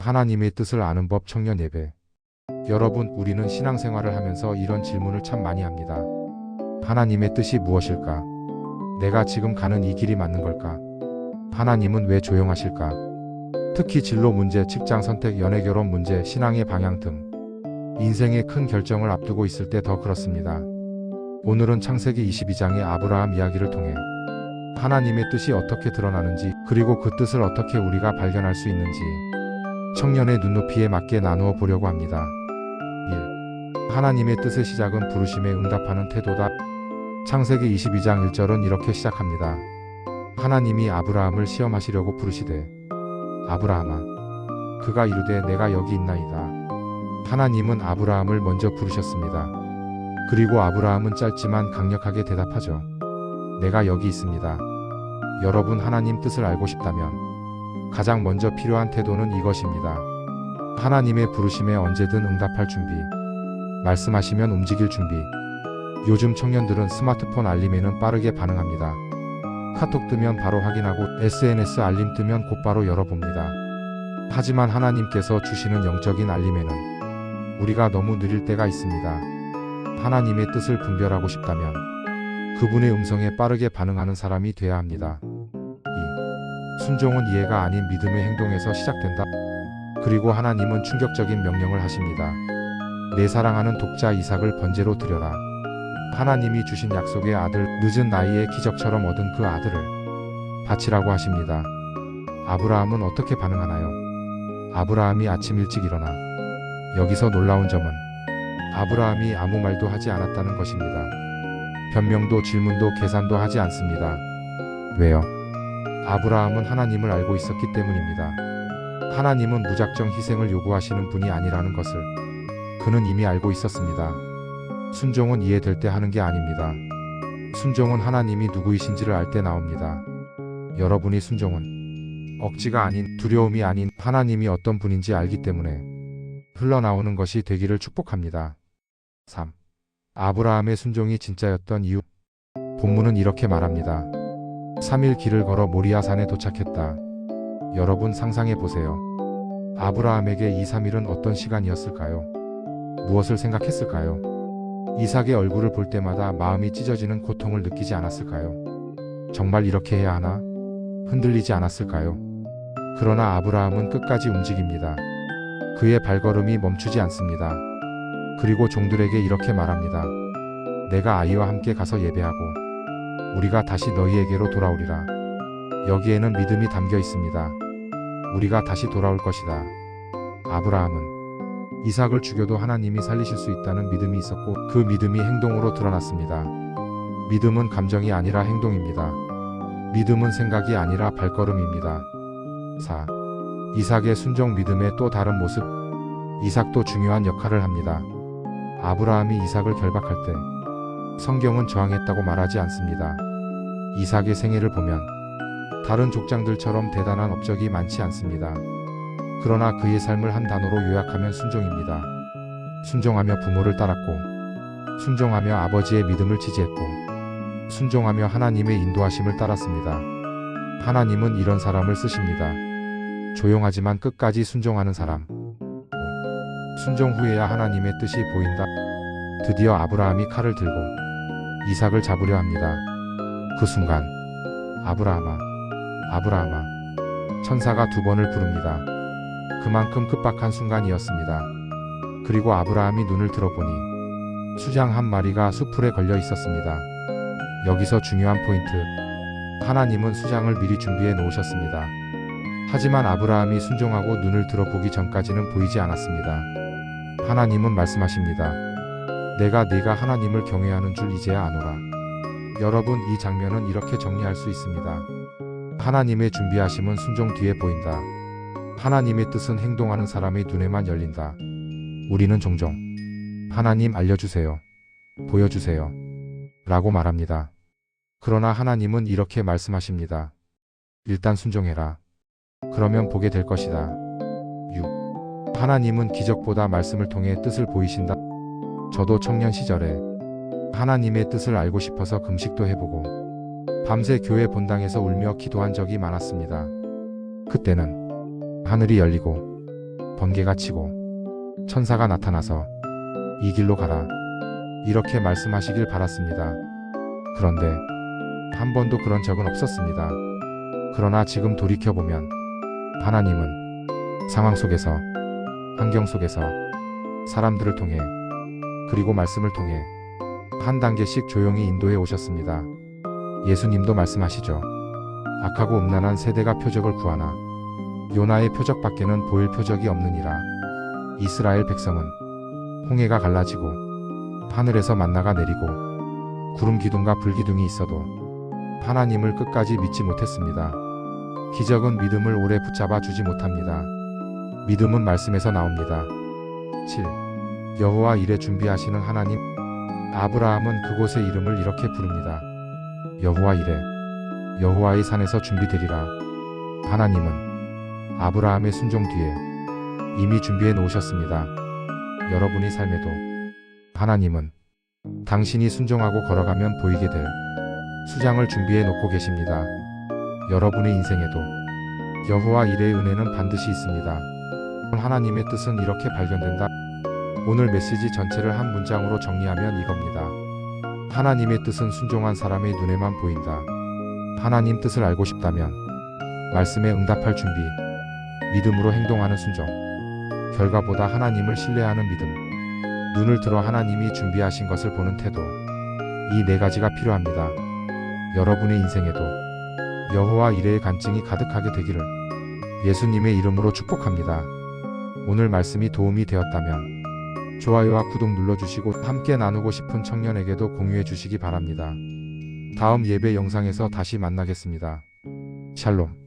하나님의 뜻을 아는 법 청년 예배. 여러분, 우리는 신앙생활을 하면서 이런 질문을 참 많이 합니다. 하나님의 뜻이 무엇일까? 내가 지금 가는 이 길이 맞는 걸까? 하나님은 왜 조용하실까? 특히 진로 문제, 직장 선택, 연애 결혼 문제, 신앙의 방향 등 인생의 큰 결정을 앞두고 있을 때 더 그렇습니다. 오늘은 창세기 22장의 아브라함 이야기를 통해 하나님의 뜻이 어떻게 드러나는지, 그리고 그 뜻을 어떻게 우리가 발견할 수 있는지 청년의 눈높이에 맞게 나누어 보려고 합니다. 1. 하나님의 뜻의 시작은 부르심에 응답하는 태도다. 창세기 22장 1절은 이렇게 시작합니다. 하나님이 아브라함을 시험하시려고 부르시되 아브라함아, 그가 이르되 내가 여기 있나이다. 하나님은 아브라함을 먼저 부르셨습니다. 그리고 아브라함은 짧지만 강력하게 대답하죠. 내가 여기 있습니다. 여러분, 하나님 뜻을 알고 싶다면 가장 먼저 필요한 태도는 이것입니다. 하나님의 부르심에 언제든 응답할 준비. 말씀하시면 움직일 준비. 요즘 청년들은 스마트폰 알림에는 빠르게 반응합니다. 카톡 뜨면 바로 확인하고 SNS 알림 뜨면 곧바로 열어봅니다. 하지만 하나님께서 주시는 영적인 알림에는 우리가 너무 느릴 때가 있습니다. 하나님의 뜻을 분별하고 싶다면 그분의 음성에 빠르게 반응하는 사람이 되어야 합니다. 2. 순종은 이해가 아닌 믿음의 행동에서 시작된다. 그리고 하나님은 충격적인 명령을 하십니다. 내 사랑하는 독자 이삭을 번제로 드려라. 하나님이 주신 약속의 아들, 늦은 나이에 기적처럼 얻은 그 아들을 바치라고 하십니다. 아브라함은 어떻게 반응하나요? 아브라함이 아침 일찍 일어나. 여기서 놀라운 점은 아브라함이 아무 말도 하지 않았다는 것입니다. 변명도 질문도 계산도 하지 않습니다. 왜요? 아브라함은 하나님을 알고 있었기 때문입니다. 하나님은 무작정 희생을 요구하시는 분이 아니라는 것을 그는 이미 알고 있었습니다. 순종은 이해될 때 하는 게 아닙니다. 순종은 하나님이 누구이신지를 알 때 나옵니다. 여러분이 순종은 억지가 아닌, 두려움이 아닌 하나님이 어떤 분인지 알기 때문에 흘러나오는 것이 되기를 축복합니다. 3. 아브라함의 순종이 진짜였던 이유. 본문은 이렇게 말합니다. 3일 길을 걸어 모리아산에 도착했다. 여러분, 상상해 보세요. 아브라함에게 이 3일은 어떤 시간이었을까요? 무엇을 생각했을까요? 이삭의 얼굴을 볼 때마다 마음이 찢어지는 고통을 느끼지 않았을까요? 정말 이렇게 해야 하나? 흔들리지 않았을까요? 그러나 아브라함은 끝까지 움직입니다. 그의 발걸음이 멈추지 않습니다. 그리고 종들에게 이렇게 말합니다. 내가 아이와 함께 가서 예배하고 우리가 다시 너희에게로 돌아오리라. 여기에는 믿음이 담겨 있습니다. 우리가 다시 돌아올 것이다. 아브라함은 이삭을 죽여도 하나님이 살리실 수 있다는 믿음이 있었고, 그 믿음이 행동으로 드러났습니다. 믿음은 감정이 아니라 행동입니다. 믿음은 생각이 아니라 발걸음입니다. 4. 이삭의 순종 믿음의 또 다른 모습. 이삭도 중요한 역할을 합니다. 아브라함이 이삭을 결박할 때 성경은 저항했다고 말하지 않습니다. 이삭의 생애를 보면 다른 족장들처럼 대단한 업적이 많지 않습니다. 그러나 그의 삶을 한 단어로 요약하면 순종입니다. 순종하며 부모를 따랐고, 순종하며 아버지의 믿음을 지지했고, 순종하며 하나님의 인도하심을 따랐습니다. 하나님은 이런 사람을 쓰십니다. 조용하지만 끝까지 순종하는 사람. 5. 순종 후에야 하나님의 뜻이 보인다. 드디어 아브라함이 칼을 들고 이삭을 잡으려 합니다. 그 순간 아브라함아, 아브라함아, 천사가 2번을 부릅니다. 그만큼 급박한 순간이었습니다. 그리고 아브라함이 눈을 들어보니 수장 한 마리가 숲풀에 걸려 있었습니다. 여기서 중요한 포인트. 하나님은 수장을 미리 준비해 놓으셨습니다. 하지만 아브라함이 순종하고 눈을 들어보기 전까지는 보이지 않았습니다. 하나님은 말씀하십니다. 내가 네가 하나님을 경외하는 줄 이제야 아노라. 여러분, 이 장면은 이렇게 정리할 수 있습니다. 하나님의 준비하심은 순종 뒤에 보인다. 하나님의 뜻은 행동하는 사람의 눈에만 열린다. 우리는 종종 하나님 알려주세요, 보여주세요 라고 말합니다. 그러나 하나님은 이렇게 말씀하십니다. 일단 순종해라. 그러면 보게 될 것이다. 6. 하나님은 기적보다 말씀을 통해 뜻을 보이신다. 저도 청년 시절에 하나님의 뜻을 알고 싶어서 금식도 해보고 밤새 교회 본당에서 울며 기도한 적이 많았습니다. 그때는 하늘이 열리고 번개가 치고 천사가 나타나서 이 길로 가라, 이렇게 말씀하시길 바랐습니다. 그런데 한 번도 그런 적은 없었습니다. 그러나 지금 돌이켜보면 하나님은 상황 속에서, 환경 속에서, 사람들을 통해, 그리고 말씀을 통해 한 단계씩 조용히 인도해 오셨습니다. 예수님도 말씀하시죠. 악하고 음란한 세대가 표적을 구하나 요나의 표적밖에는 보일 표적이 없느니라. 이스라엘 백성은 홍해가 갈라지고 하늘에서 만나가 내리고 구름 기둥과 불 기둥이 있어도 하나님을 끝까지 믿지 못했습니다. 기적은 믿음을 오래 붙잡아 주지 못합니다. 믿음은 말씀에서 나옵니다. 7. 여호와 이레 준비하시는 하나님. 아브라함은 그곳의 이름을 이렇게 부릅니다. 여호와 이레, 여호와의 산에서 준비되리라. 하나님은 아브라함의 순종 뒤에 이미 준비해 놓으셨습니다. 여러분의 삶에도 하나님은 당신이 순종하고 걸어가면 보이게 될 수장을 준비해 놓고 계십니다. 여러분의 인생에도 여호와 이레의 은혜는 반드시 있습니다. 하나님의 뜻은 이렇게 발견된다. 오늘 메시지 전체를 한 문장으로 정리하면 이겁니다. 하나님의 뜻은 순종한 사람의 눈에만 보인다. 하나님 뜻을 알고 싶다면 말씀에 응답할 준비, 믿음으로 행동하는 순종, 결과보다 하나님을 신뢰하는 믿음, 눈을 들어 하나님이 준비하신 것을 보는 태도, 이 네 가지가 필요합니다. 여러분의 인생에도 여호와 이레의 간증이 가득하게 되기를 예수님의 이름으로 축복합니다. 오늘 말씀이 도움이 되었다면 좋아요와 구독 눌러주시고 함께 나누고 싶은 청년에게도 공유해 주시기 바랍니다. 다음 예배 영상에서 다시 만나겠습니다. 샬롬.